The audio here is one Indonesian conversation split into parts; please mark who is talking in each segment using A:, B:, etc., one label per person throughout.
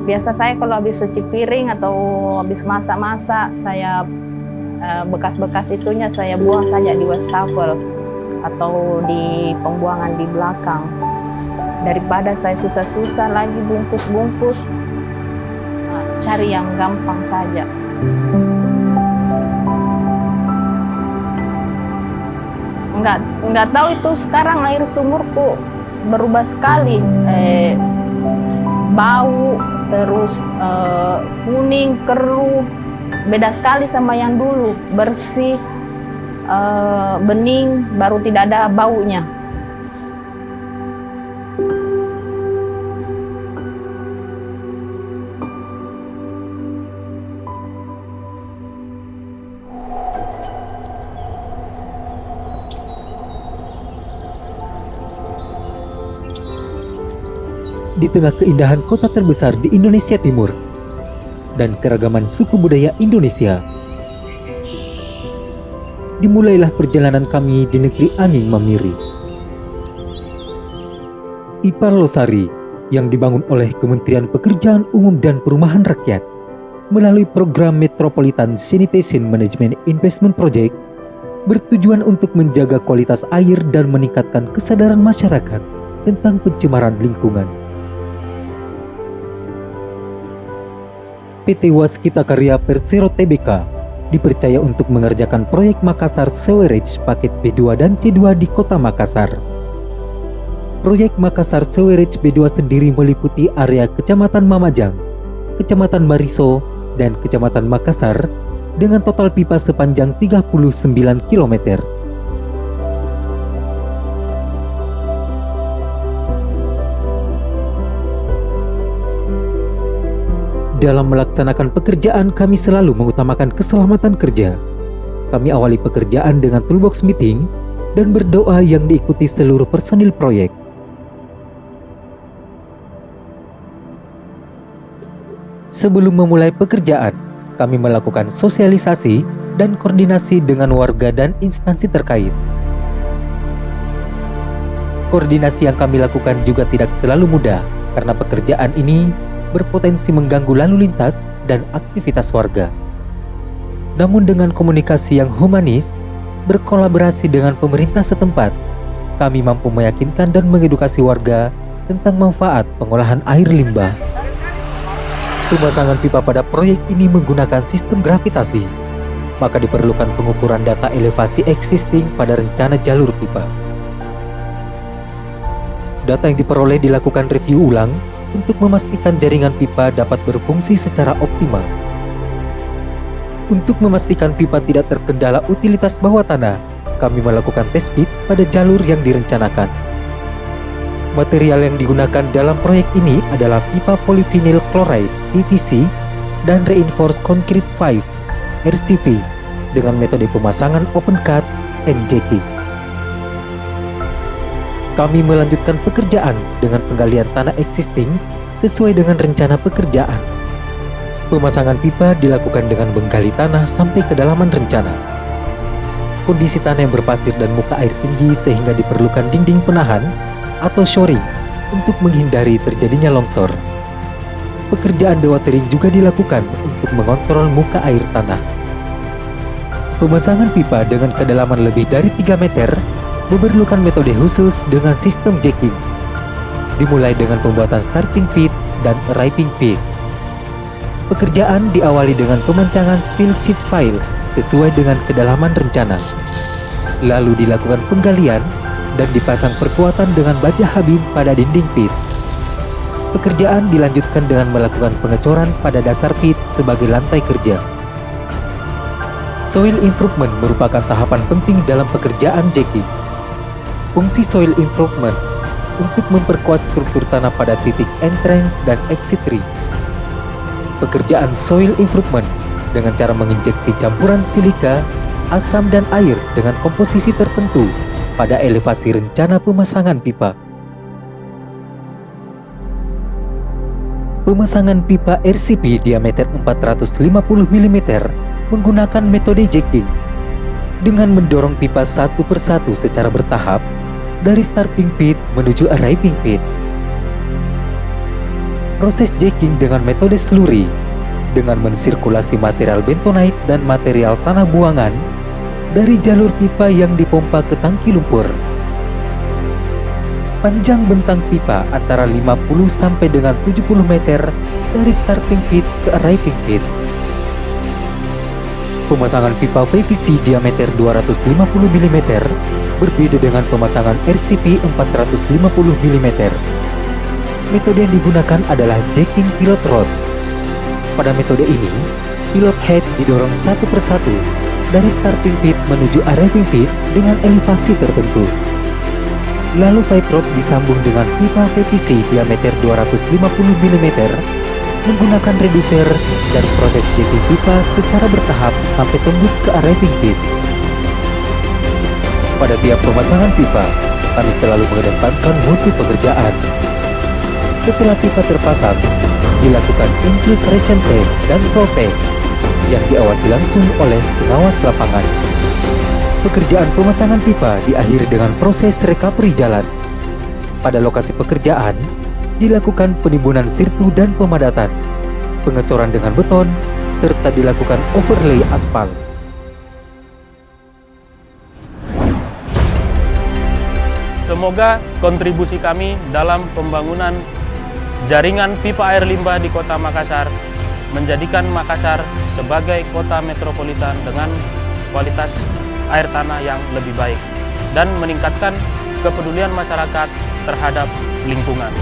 A: Biasa saya kalau habis cuci piring atau habis masak-masak, saya bekas-bekas itunya saya buang saja di wastafel atau di pembuangan di belakang. Daripada saya susah-susah lagi bungkus-bungkus, cari yang gampang saja. Nggak tahu itu sekarang air sumurku berubah sekali, bau, terus kuning, keruh, beda sekali sama yang dulu, bersih, bening, baru tidak ada baunya.
B: Di tengah keindahan kota terbesar di Indonesia Timur dan keragaman suku budaya Indonesia, dimulailah perjalanan kami di negeri angin mamiri. Ipar Losari yang dibangun oleh Kementerian Pekerjaan Umum dan Perumahan Rakyat melalui program Metropolitan Sanitation Management Investment Project bertujuan untuk menjaga kualitas air dan meningkatkan kesadaran masyarakat tentang pencemaran lingkungan. PT Waskita Karya Persero Tbk dipercaya untuk mengerjakan proyek Makassar Sewerage paket B2 dan C2 di Kota Makassar. Proyek Makassar Sewerage B2 sendiri meliputi area Kecamatan Mamajang, Kecamatan Mariso, dan Kecamatan Makassar dengan total pipa sepanjang 39 km. Dalam melaksanakan pekerjaan, kami selalu mengutamakan keselamatan kerja. Kami awali pekerjaan dengan toolbox meeting dan berdoa yang diikuti seluruh personil proyek. Sebelum memulai pekerjaan, kami melakukan sosialisasi dan koordinasi dengan warga dan instansi terkait. Koordinasi yang kami lakukan juga tidak selalu mudah karena pekerjaan ini berpotensi mengganggu lalu lintas dan aktivitas warga. Namun dengan komunikasi yang humanis, berkolaborasi dengan pemerintah setempat, kami mampu meyakinkan dan mengedukasi warga tentang manfaat pengolahan air limbah. Pemasangan pipa pada proyek ini menggunakan sistem gravitasi, maka diperlukan pengukuran data elevasi existing pada rencana jalur pipa. Data yang diperoleh dilakukan review ulang untuk memastikan jaringan pipa dapat berfungsi secara optimal. Untuk memastikan pipa tidak terkendala utilitas bawah tanah, kami melakukan tes pit pada jalur yang direncanakan. Material yang digunakan dalam proyek ini adalah pipa polyvinyl chloride (PVC) dan reinforced concrete 5 (RCV) dengan metode pemasangan open cut and jacking. Kami melanjutkan pekerjaan dengan penggalian tanah existing sesuai dengan rencana pekerjaan. Pemasangan pipa dilakukan dengan menggali tanah sampai kedalaman rencana. Kondisi tanah yang berpasir dan muka air tinggi sehingga diperlukan dinding penahan atau shoring untuk menghindari terjadinya longsor. Pekerjaan dewatering juga dilakukan untuk mengontrol muka air tanah. Pemasangan pipa dengan kedalaman lebih dari 3 meter memerlukan metode khusus dengan sistem jacking. Dimulai dengan pembuatan starting pit dan arriving pit. Pekerjaan diawali dengan pemancangan fill sheet file sesuai dengan kedalaman rencana. Lalu dilakukan penggalian dan dipasang perkuatan dengan baja habib pada dinding pit. Pekerjaan dilanjutkan dengan melakukan pengecoran pada dasar pit sebagai lantai kerja. Soil improvement merupakan tahapan penting dalam pekerjaan jacking. Fungsi soil improvement untuk memperkuat struktur tanah pada titik entrance dan exit ring. Pekerjaan soil improvement dengan cara menginjeksi campuran silika, asam dan air dengan komposisi tertentu pada elevasi rencana pemasangan pipa. Pemasangan pipa RCP diameter 450 mm menggunakan metode jacking dengan mendorong pipa satu persatu secara bertahap dari starting pit menuju arriving pit. proses jacking dengan metode slurry dengan mensirkulasi material bentonite dan material tanah buangan dari jalur pipa yang dipompa ke tangki lumpur. Panjang bentang pipa antara 50 sampai dengan 70 meter dari starting pit ke arriving pit. Pemasangan pipa PVC diameter 250 mm berbeda dengan pemasangan RCP 450 mm. Metode yang digunakan adalah jacking pilot rod. Pada metode ini, pilot head didorong satu persatu dari starting pit menuju arriving pit dengan elevasi tertentu. Lalu pipe rod disambung dengan pipa PVC diameter 250 mm menggunakan reducer dan proses jacking pipa secara bertahap sampai tembus ke arriving pit. Pada tiap pemasangan pipa, kami selalu mengedepankan mutu pekerjaan. Setelah pipa terpasang, dilakukan infiltration test dan flow test yang diawasi langsung oleh pengawas lapangan. Pekerjaan pemasangan pipa diakhiri dengan proses recovery jalan. Pada lokasi pekerjaan, dilakukan penimbunan sirtu dan pemadatan, pengecoran dengan beton, serta dilakukan overlay aspal.
C: Semoga kontribusi kami dalam pembangunan jaringan pipa air limbah di Kota Makassar menjadikan Makassar sebagai kota metropolitan dengan kualitas air tanah yang lebih baik dan meningkatkan kepedulian masyarakat terhadap lingkungan.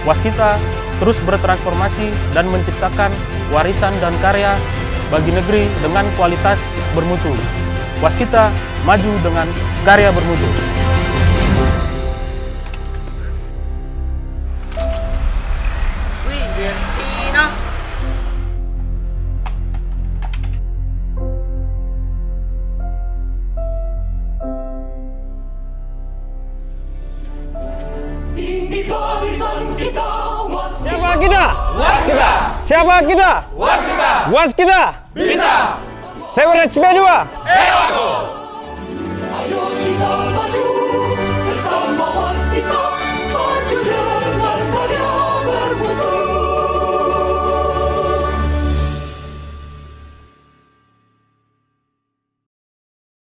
C: Waskita terus bertransformasi dan menciptakan warisan dan karya bagi negeri dengan kualitas bermutu. Waskita maju dengan karya bermutu.
D: Wih, bersih noh.
E: Siapa kita? Waskita. Siapa kita? Waskita. Waskita.
C: Bisa!
E: Saya CP2.
C: Aku!